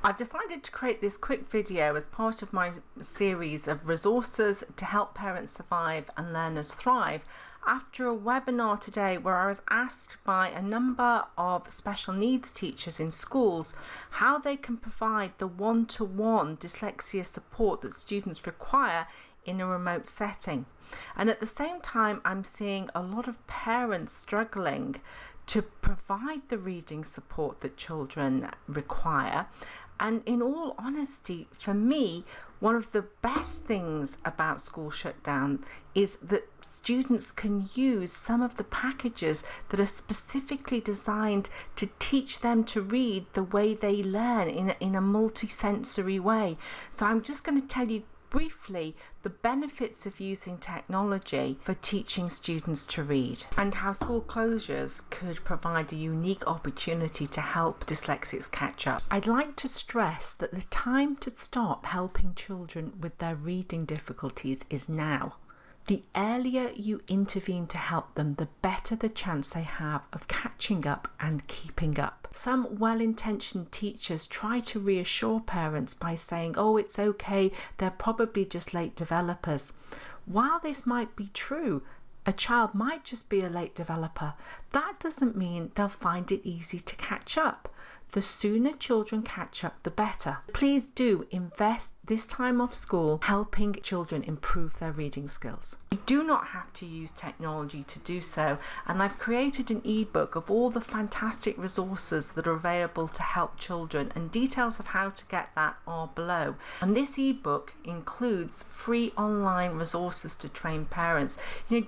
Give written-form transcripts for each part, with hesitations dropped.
I've decided to create this quick video as part of my series of resources to help parents survive and learners thrive after a webinar today where I was asked by a number of special needs teachers in schools how they can provide the one-to-one dyslexia support that students require in a remote setting. And at the same time, I'm seeing a lot of parents struggling to provide the reading support that children require. And in all honesty, for me, one of the best things about school shutdown is that students can use some of the packages that are specifically designed to teach them to read the way they learn in a multi-sensory way. So I'm just going to tell you briefly the benefits of using technology for teaching students to read and how school closures could provide a unique opportunity to help dyslexics catch up. I'd like to stress that the time to start helping children with their reading difficulties is now. The earlier you intervene to help them, the better the chance they have of catching up and keeping up. Some well-intentioned teachers try to reassure parents by saying, oh, it's okay, they're probably just late developers. While this might be true, a child might just be a late developer. That doesn't mean they'll find it easy to catch up. The sooner children catch up, the better. Please do invest this time off school helping children improve their reading skills. You do not have to use technology to do so, and I've created an ebook of all the fantastic resources that are available to help children, and details of how to get that are below. And this ebook includes free online resources to train parents.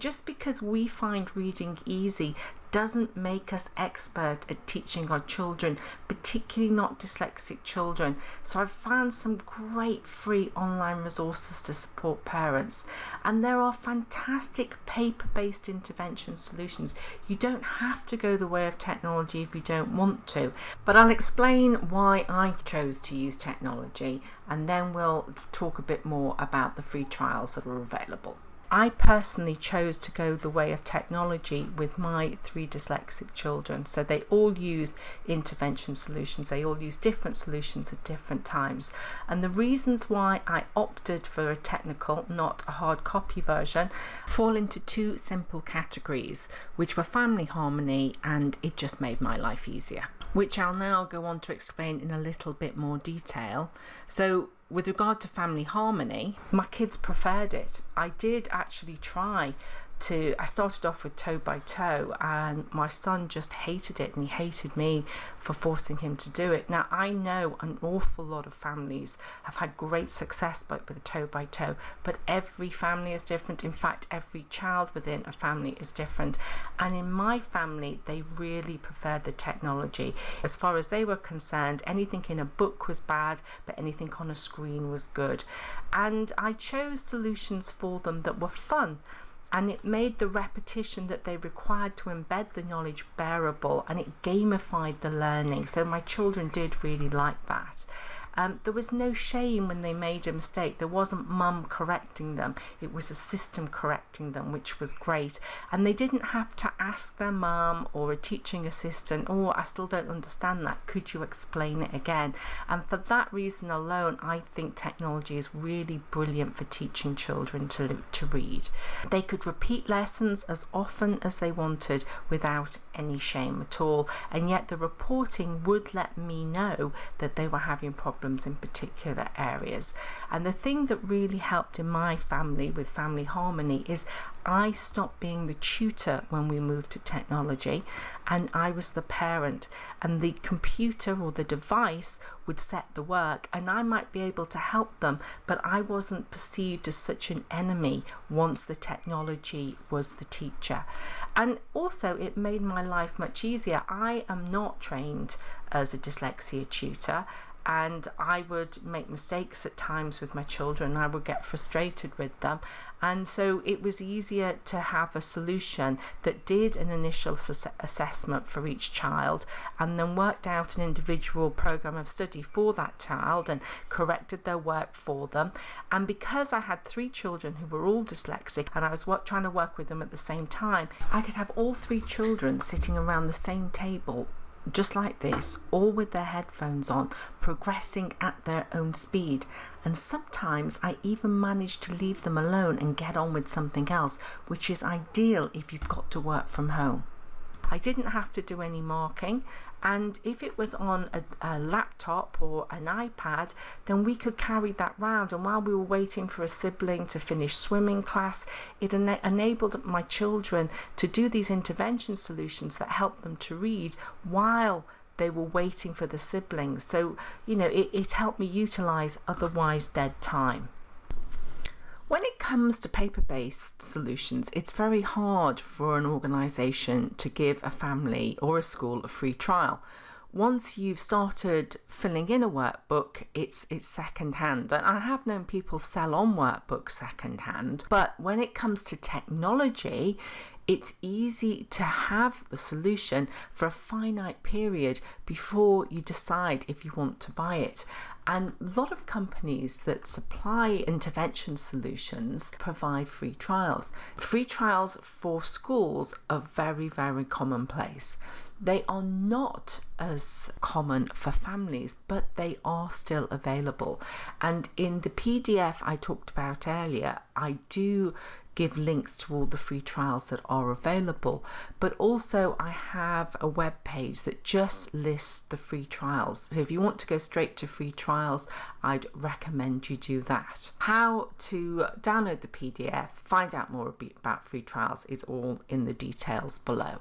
Just because we find reading easy doesn't make us expert at teaching our children, particularly not dyslexic children. So I've found some great free online resources to support parents, and there are fantastic paper-based intervention solutions. You don't have to go the way of technology if you don't want to, but I'll explain why I chose to use technology, and then we'll talk a bit more about the free trials that are available. I personally chose to go the way of technology with my 3 dyslexic children. So they all used intervention solutions. They all used different solutions at different times. And the reasons why I opted for a technical, not a hard copy version, fall into 2 simple categories, which were family harmony and it just made my life easier, which I'll now go on to explain in a little bit more detail. So with regard to family harmony, my kids preferred it. I did actually I started off with toe by toe, and my son just hated it, and he hated me for forcing him to do it. Now, I know an awful lot of families have had great success with toe by toe, but every family is different. In fact, every child within a family is different. And in my family, they really preferred the technology. As far as they were concerned, anything in a book was bad, but anything on a screen was good. And I chose solutions for them that were fun. And it made the repetition that they required to embed the knowledge bearable, and it gamified the learning. So my children did really like that. There was no shame when they made a mistake. There wasn't mum correcting them. It was a system correcting them, which was great. And they didn't have to ask their mum or a teaching assistant, oh, I still don't understand that. Could you explain it again? And for that reason alone, I think technology is really brilliant for teaching children to read. They could repeat lessons as often as they wanted without any shame at all. And yet the reporting would let me know that they were having problems in particular areas. And the thing that really helped in my family with family harmony is I stopped being the tutor when we moved to technology, and I was the parent, and the computer or the device would set the work, and I might be able to help them, but I wasn't perceived as such an enemy once the technology was the teacher. And also it made my life much easier. I am not trained as a dyslexia tutor, and I would make mistakes at times with my children. I would get frustrated with them, and so it was easier to have a solution that did an initial assessment for each child and then worked out an individual program of study for that child and corrected their work for them. And because I had 3 children who were all dyslexic and I was trying to work with them at the same time, I could have all 3 children sitting around the same table just like this, all with their headphones on, progressing at their own speed. And sometimes I even manage to leave them alone and get on with something else, which is ideal if you've got to work from home. I didn't have to do any marking, and if it was on a laptop or an iPad, then we could carry that round, and while we were waiting for a sibling to finish swimming class, it enabled my children to do these intervention solutions that helped them to read while they were waiting for the siblings. So, it helped me utilize otherwise dead time. When it comes to paper-based solutions, it's very hard for an organisation to give a family or a school a free trial. Once you've started filling in a workbook, it's second-hand. And I have known people sell on workbooks second-hand, but when it comes to technology, it's easy to have the solution for a finite period before you decide if you want to buy it. And a lot of companies that supply intervention solutions provide free trials. Free trials for schools are very, very commonplace. They are not as common for families, but they are still available. And in the PDF I talked about earlier, I do give links to all the free trials that are available, but also I have a web page that just lists the free trials. So if you want to go straight to free trials, I'd recommend you do that. How to download the PDF, find out more about free trials is all in the details below.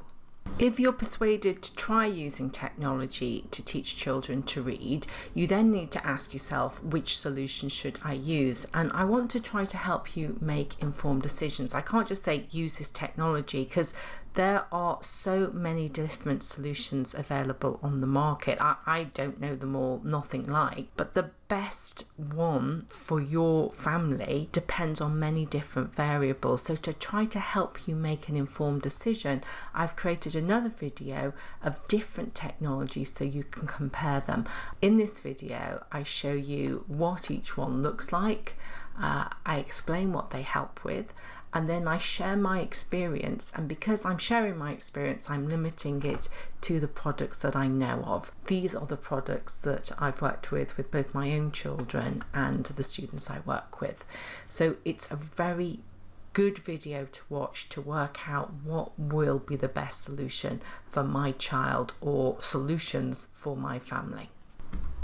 If you're persuaded to try using technology to teach children to read, you then need to ask yourself, which solution should I use? And I want to try to help you make informed decisions. I can't just say use this technology, because there are so many different solutions available on the market. I don't know them all, nothing like, but the best one for your family depends on many different variables. So to try to help you make an informed decision, I've created another video of different technologies so you can compare them. In this video, I show you what each one looks like. I explain what they help with, and then I share my experience, and because I'm sharing my experience, I'm limiting it to the products that I know of. These are the products that I've worked with both my own children and the students I work with. So it's a very good video to watch to work out what will be the best solution for my child or solutions for my family.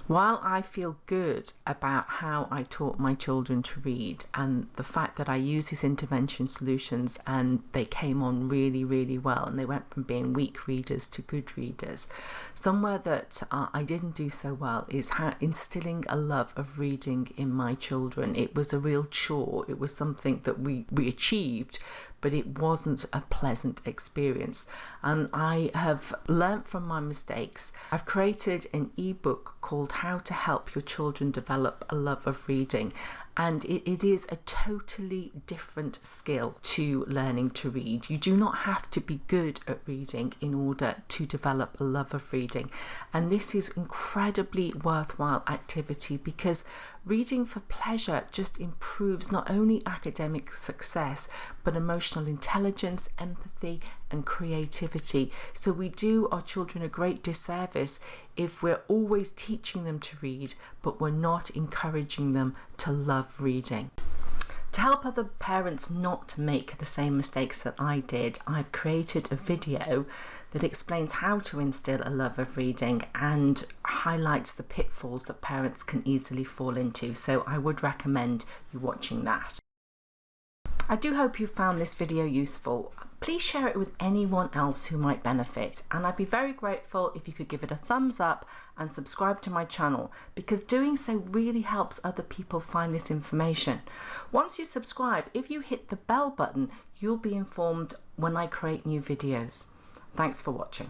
While I feel good about how I taught my children to read and the fact that I use these intervention solutions and they came on really, really well, and they went from being weak readers to good readers, somewhere that I didn't do so well is how instilling a love of reading in my children. It was a real chore. It was something that we achieved, but it wasn't a pleasant experience. And I have learnt from my mistakes. I've created an ebook called How to Help Your Children Develop a Love of Reading. And it is a totally different skill to learning to read. You do not have to be good at reading in order to develop a love of reading. And this is incredibly worthwhile activity, because reading for pleasure just improves not only academic success, but emotional intelligence, empathy, and creativity. So we do our children a great disservice if we're always teaching them to read, but we're not encouraging them to love reading. To help other parents not to make the same mistakes that I did, I've created a video that explains how to instill a love of reading and highlights the pitfalls that parents can easily fall into. So I would recommend you watching that. I do hope you found this video useful. Please share it with anyone else who might benefit, and I'd be very grateful if you could give it a thumbs up and subscribe to my channel, because doing so really helps other people find this information. Once you subscribe, if you hit the bell button, you'll be informed when I create new videos. Thanks for watching.